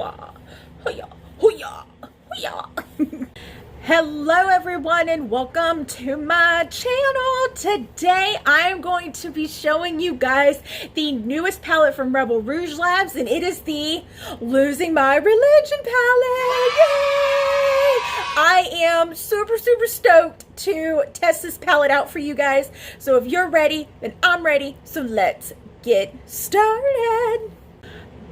Hoo-yah, hoo-yah, hoo-yah, hoo-yah. Hello everyone and welcome to my channel. Today I am going to be showing you guys the newest palette from Rebel Rouge Labs, and it is the Losing My Religion palette. Yay! I am super stoked to test this palette out for you guys. So if you're ready, then I'm ready. So let's get started.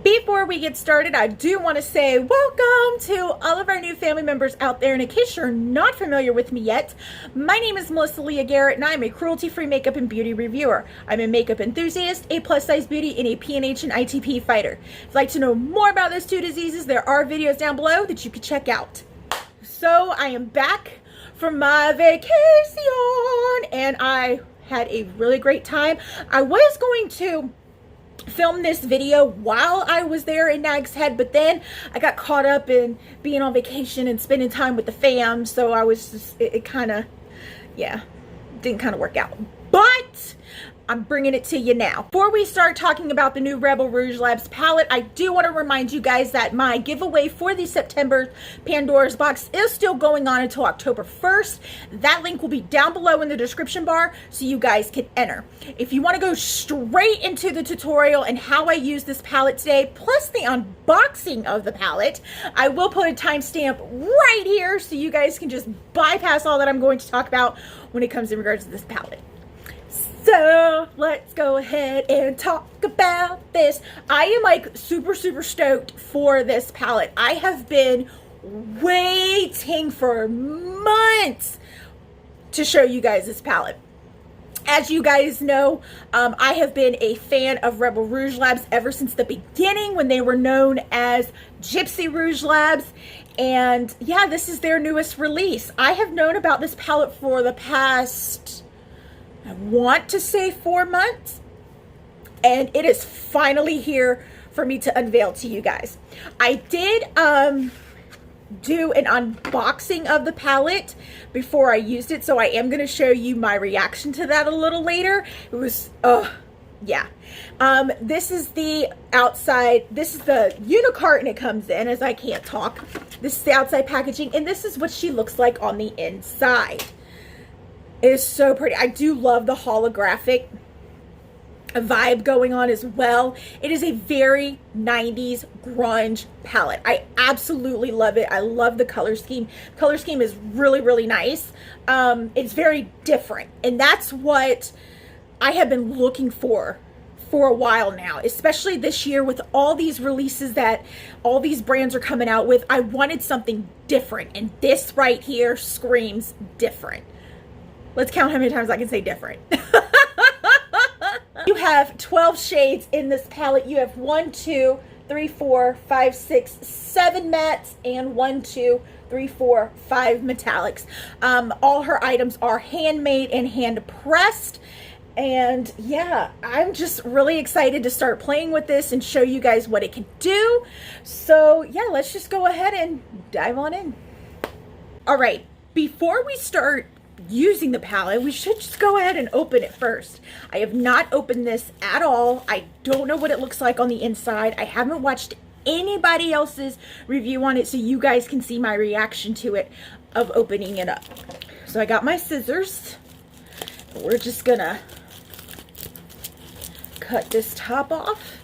Before we get started, I do want to say welcome to all of our new family members out there. And in case you're not familiar with me yet, my name is Leah Garrett, and I'm a cruelty-free makeup and beauty reviewer. I'm a makeup enthusiast, a plus-size beauty, and a PNH and ITP fighter. If you'd like to know more about those two diseases, there are videos down below that you can check out. So I am back from my vacation, and I had a really great time. I was going to film this video while I was there in Nags Head, but then I got caught up in being on vacation and spending time with the fam, so I was just, it kind of, yeah, didn't kind of work out. But I'm bringing it to you now. Before we start talking about the new Rebel Rouge Labs palette, I do want to remind you guys that my giveaway for the September Pandora's box is still going on until October 1st. That link will be down below in the description bar so you guys can enter. If you want to go straight into the tutorial and how I use this palette today, plus the unboxing of the palette, I will put a timestamp right here so you guys can just bypass all that I'm going to talk about when it comes in regards to this palette. So let's go ahead and talk about this. I am like super stoked for this palette. I have been waiting for months to show you guys this palette. As you guys know, I have been a fan of Rebel Rouge Labs ever since the beginning when they were known as Gypsy Rouge Labs. And yeah, this is their newest release. I have known about this palette for the past, I want to say 4 months, and it is finally here for me to unveil to you guys. I did do an unboxing of the palette before I used it, so I am going to show you my reaction to that a little later. It was, yeah. This is the outside, this is the unicarton it comes in, as I can't talk. This is the outside packaging, and this is what she looks like on the inside. It is so pretty. I do love the holographic vibe going on as well. It is a very 90s grunge palette. I absolutely love it. I love the color scheme. Color scheme is really nice. It's very different, and that's what I have been looking for a while now, especially this year with all these releases that all these brands are coming out with. I wanted something different, and this right here screams different. Let's count how many times I can say different. You have 12 shades in this palette. You have 1, 2, 3, 4, 5, 6, 7 mattes, and 1, 2, 3, 4, 5 metallics. All her items are handmade and hand pressed. And yeah, I'm just really excited to start playing with this and show you guys what it can do. So yeah, let's just go ahead and dive on in. All right, before we start using the palette, we should just go ahead and open it first. I have not opened this at all. I don't know what it looks like on the inside. I haven't watched anybody else's review on it, so you guys can see my reaction to it of opening it up. So I got my scissors. We're just gonna cut this top off.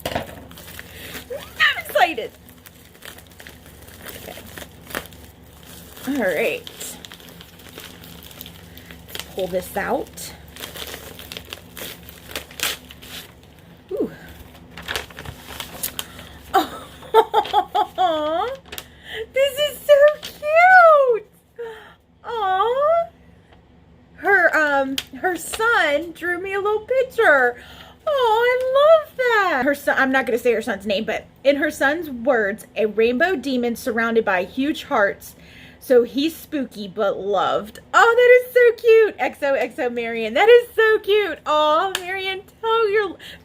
I'm excited. Okay. All right. Pull this out. Ooh. Oh, this is so cute. Aw. Her son drew me a little picture. Oh, I love that. Her son, I'm not going to say her son's name, but in her son's words, a rainbow demon surrounded by huge hearts. So he's spooky but loved. Oh, that is so cute. XOXO Marion. That is so cute. Oh, Marion,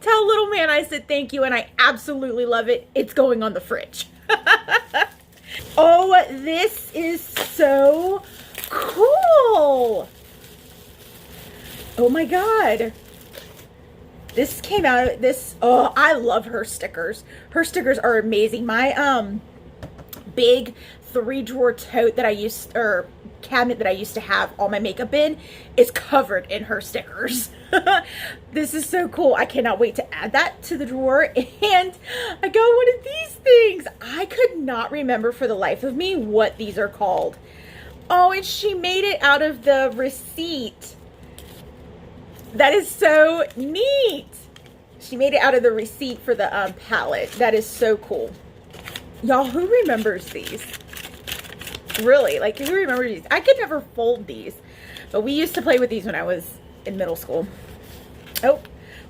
tell little man I said thank you, and I absolutely love it. It's going on the fridge. Oh, this is so cool. Oh my God. This came out, oh, I love her stickers. Her stickers are amazing. My big 3-drawer tote that I used, or cabinet that I used to have all my makeup in, is covered in her stickers. This is so cool. I cannot wait to add that to the drawer. And I got one of these things. I could not remember for the life of me what these are called. Oh, and she made it out of the receipt. That is so neat. She made it out of the receipt for the palette. That is so cool. Y'all, who remembers these? Really, like, who remembers these? I could never fold these, but we used to play with these when I was in middle school. Oh,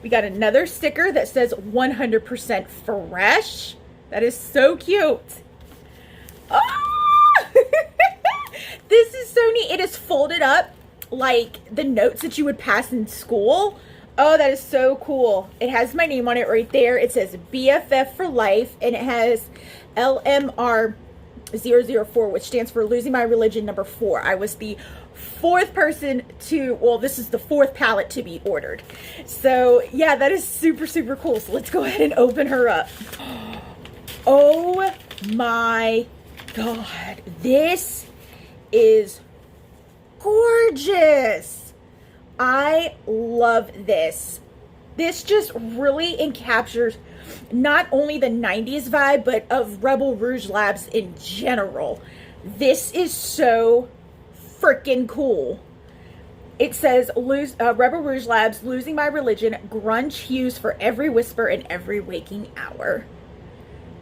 we got another sticker that says 100% fresh. That is so cute. Oh! This is so neat. It is folded up like the notes that you would pass in school. Oh, that is so cool. It has my name on it right there. It says BFF for life, and it has LMR 004, which stands for Losing My Religion number 4. I was the 4th person to, well, this is the 4th palette to be ordered. So yeah, that is super, super cool. So let's go ahead and open her up. Oh my God. This is gorgeous. I love this. This just really encaptures not only the 90s vibe, but of Rebel Rouge Labs in general. This is so freaking cool. It says, Rebel Rouge Labs, Losing My Religion, grunge hues for every whisper and every waking hour.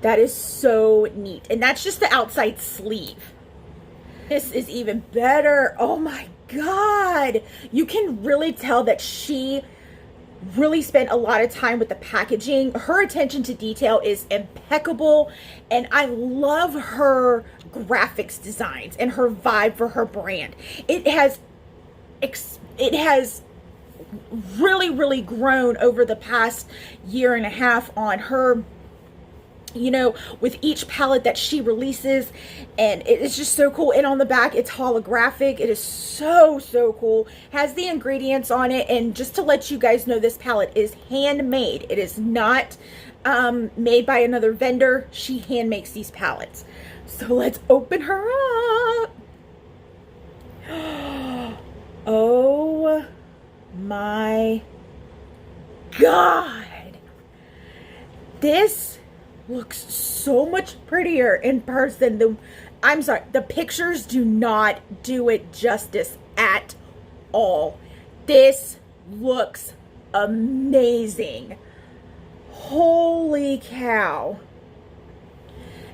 That is so neat. And that's just the outside sleeve. This is even better. Oh my God. You can really tell that she really spent a lot of time with the packaging. Her attention to detail is impeccable, and I love her graphics designs and her vibe for her brand. It has really grown over the past year and a half on her, you know, with each palette that she releases, and it's just so cool. And on the back, it's holographic. It is so cool. Has the ingredients on it, and just to let you guys know, this palette is handmade. It is not made by another vendor. She hand makes these palettes. So let's open her up. Oh my God. This looks so much prettier in person. I'm sorry, the pictures do not do it justice at all. This looks amazing. Holy cow.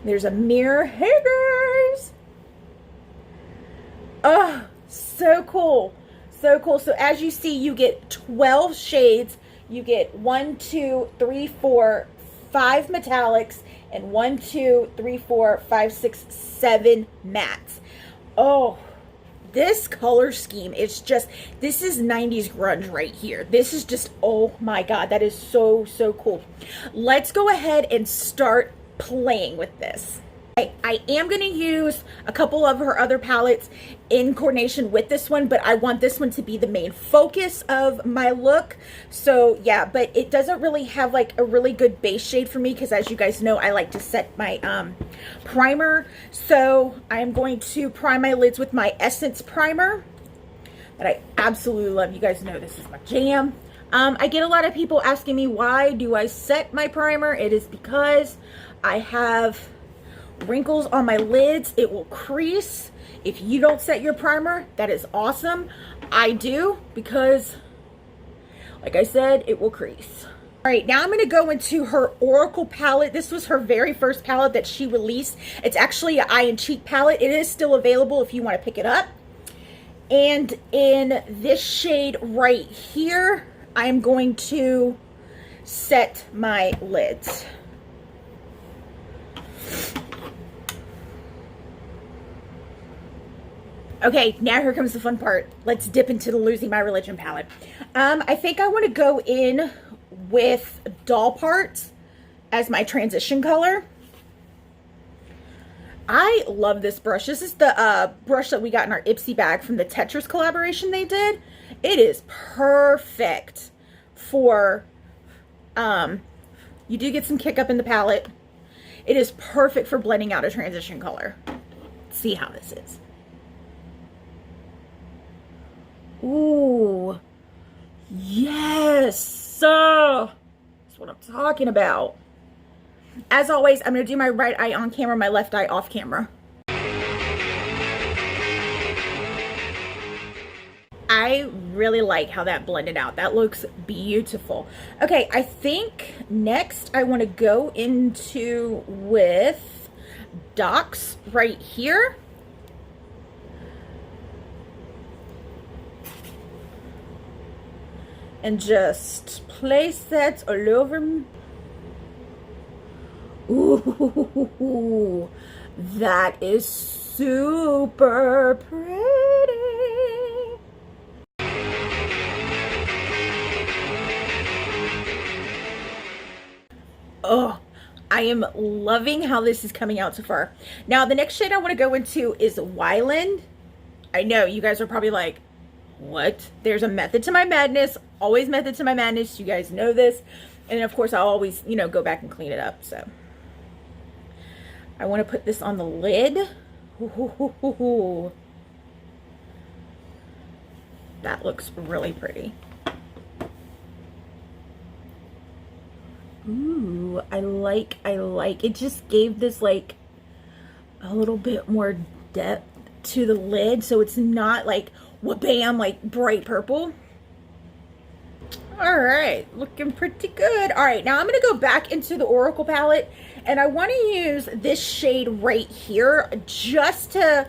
There's a mirror. Hey guys. Oh, so cool. So cool. So as you see, you get 12 shades. You get 1, 2, 3, 4, 5 metallics, and 1, 2, 3, 4, 5, 6, 7 mattes. Oh, this color scheme is just, this is 90s grunge right here. This is just, oh my God, that is so cool. Let's go ahead and start playing with this. I am going to use a couple of her other palettes in coordination with this one, but I want this one to be the main focus of my look. So yeah, but it doesn't really have like a really good base shade for me, because as you guys know, I like to set my primer. So I'm going to prime my lids with my Essence primer that I absolutely love. You guys know this is my jam. I get a lot of people asking me, why do I set my primer? It is because I have wrinkles on my lids. It will crease if you don't set your primer. That is awesome. I do, because like I said, it will crease. All right, now I'm going to go into her Oracle palette. This was her very first palette that she released. It's actually an eye and cheek palette. It is still available if you want to pick it up. And in this shade right here, I'm going to set my lids. Okay, now here comes the fun part. Let's dip into the Losing My Religion palette. I think I want to go in with Doll Parts as my transition color. I love this brush. This is the brush that we got in our Ipsy bag from the Tetris collaboration they did. It is perfect for You do get some kick up in the palette. It is perfect for blending out a transition color. Let's see how this is. Ooh, yes, that's what I'm talking about. As always, I'm going to do my right eye on camera, my left eye off camera. I really like how that blended out. That looks beautiful. Okay, I think next I want to go into with dots right here. And just place that all over. Ooh, that is super pretty. Oh, I am loving how this is coming out so far. Now, the next shade I want to go into is Wyland. I know you guys are probably like, what? There's a method to my madness. Always method to my madness. You guys know this. And of course, I'll always, you know, go back and clean it up. So I want to put this on the lid. Ooh. That looks really pretty. Ooh, I like. It just gave this like a little bit more depth to the lid, so it's not like wha-bam, like bright purple. All right, looking pretty good. All right, now I'm gonna go back into the Oracle palette, and I want to use this shade right here just to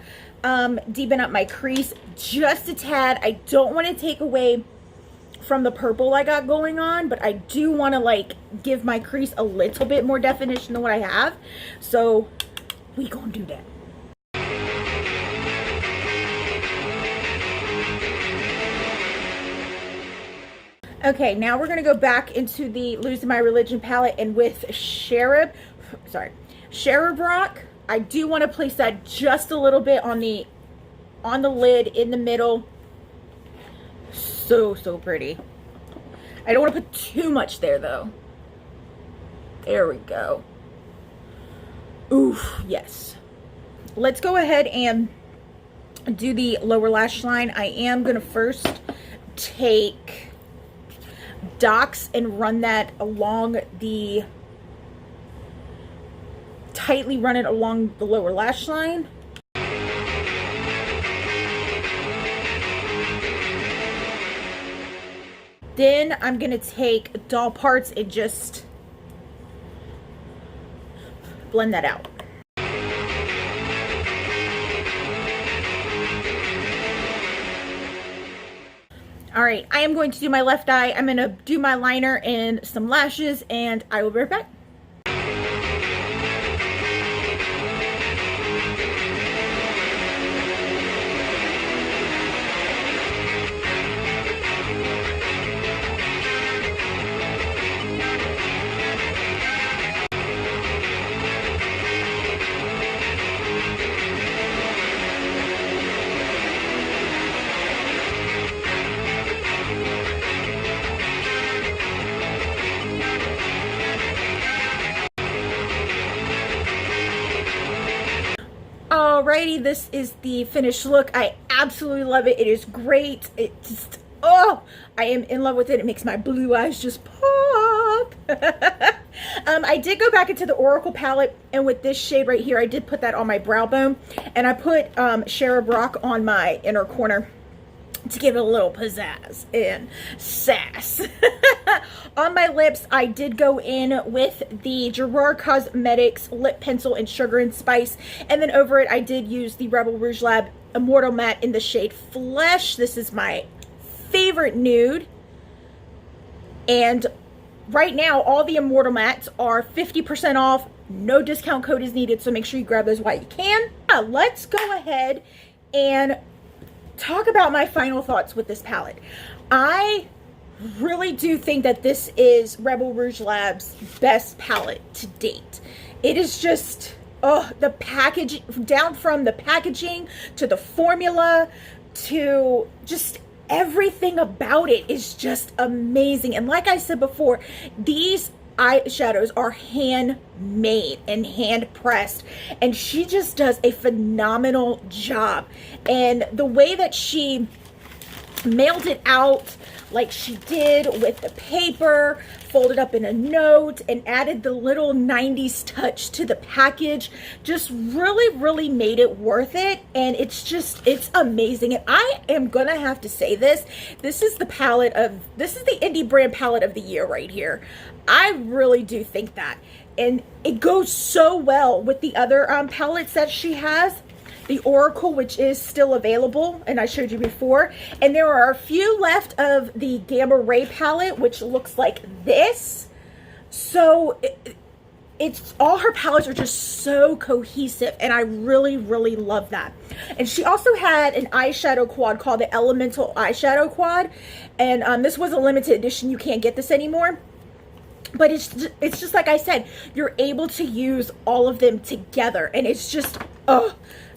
deepen up my crease just a tad. I don't want to take away from the purple I got going on, but I do want to like give my crease a little bit more definition than what I have. So we gonna do that. Okay, now we're gonna go back into the Losing My Religion palette, and with Cherubrock, I do want to place that just a little bit on the lid in the middle. So pretty. I don't want to put too much there though. There we go. Oof, yes. Let's go ahead and do the lower lash line. I am going to first take dots and run that along the, tightly run it along the lower lash line. Then I'm going to take doll parts and just blend that out. All right, I am going to do my left eye. I'm going to do my liner and some lashes, and I will be right back. Alrighty, this is the finished look. I absolutely love it. It is great. It just, oh, I am in love with it. It makes my blue eyes just pop. I did go back into the Oracle palette, and with this shade right here, I did put that on my brow bone, and I put Cherubrock on my inner corner to give it a little pizzazz and sass. On my lips, I did go in with the Gerard Cosmetics Lip Pencil in Sugar and Spice. And then over it, I did use the Rebel Rouge Lab Immortal Matte in the shade Flesh. This is my favorite nude. And right now, all the Immortal Mattes are 50% off. No discount code is needed, so make sure you grab those while you can. Let's go ahead and talk about my final thoughts with this palette. I really do think that this is Rebel Rouge Lab's best palette to date. It is just, oh, the package, down from the packaging to the formula to just everything about it is just amazing. And like I said before, these eyeshadows are handmade and hand pressed, and she just does a phenomenal job. And the way that she mailed it out like she did with the paper, folded up in a note, and added the little 90s touch to the package, just really made it worth it. And it's amazing. And I am gonna have to say this is the indie brand palette of the year right here. I really do think that, and it goes so well with the other palettes that she has. The Oracle, which is still available, and I showed you before. And there are a few left of the Gamma Ray palette, which looks like this. So it's all her palettes are just so cohesive, and I really love that. And she also had an eyeshadow quad called the Elemental Eyeshadow Quad, and this was a limited edition. You can't get this anymore. But it's just like I said, you're able to use all of them together, and it's just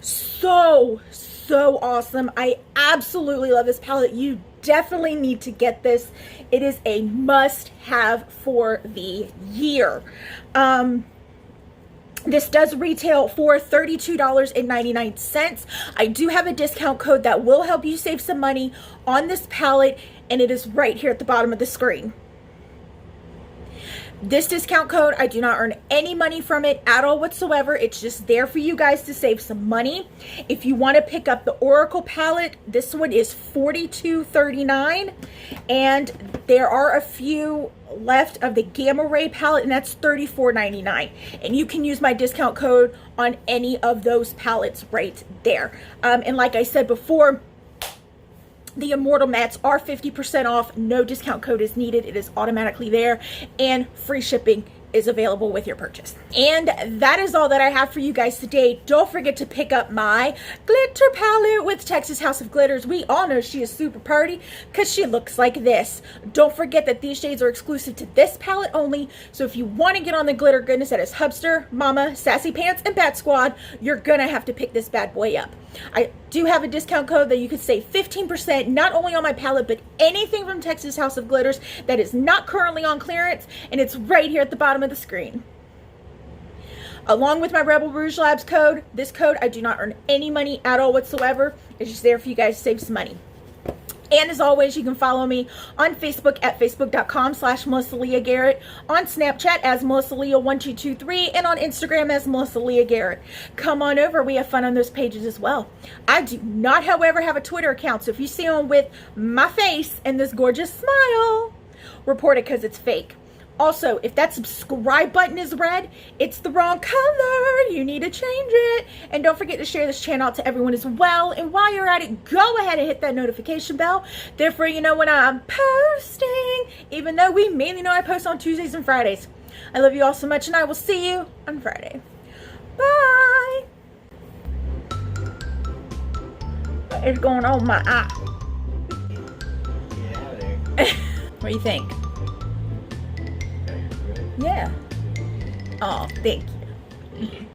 so awesome. I absolutely love this palette. You definitely need to get this. It is a must-have for the year. This does retail for $32.99. I do have a discount code that will help you save some money on this palette, and it is right here at the bottom of the screen. This discount code, I do not earn any money from it at all whatsoever. It's just there for you guys to save some money. If you want to pick up the Oracle palette, this one is $42.39, and there are a few left of the Gamma Ray palette, and that's $34.99. And you can use my discount code on any of those palettes right there. And like I said before, the Immortal Mattes are 50% off. No discount code is needed. It is automatically there, and free shipping is available with your purchase. And that is all that I have for you guys today. Don't forget to pick up my glitter palette with Texas House of Glitters. We all know she is super pretty because she looks like this. Don't forget that these shades are exclusive to this palette only. So if you want to get on the glitter goodness that is Hubster, Mama, Sassy Pants, and Bat Squad, you're gonna have to pick this bad boy up. I do have a discount code that you can save 15% not only on my palette, but anything from Texas House of Glitters that is not currently on clearance, and it's right here at the bottom of the screen. Along with my Rebel Rouge Labs code, this code, I do not earn any money at all whatsoever. It's just there for you guys to save some money. And as always, you can follow me on Facebook at facebook.com/MelissaLeahGarrett, on Snapchat as MelissaLeah1223, and on Instagram as MelissaLeahGarrett. Come on over. We have fun on those pages as well. I do not, however, have a Twitter account, so if you see one with my face and this gorgeous smile, report it because it's fake. Also, if that subscribe button is red, it's the wrong color. You need to change it. And don't forget to share this channel out to everyone as well. And while you're at it, go ahead and hit that notification bell. Therefore, you know when I'm posting, even though we mainly know I post on Tuesdays and Fridays. I love you all so much, and I will see you on Friday. Bye. What is going on with my eye? What do you think? Yeah. Oh, thank you.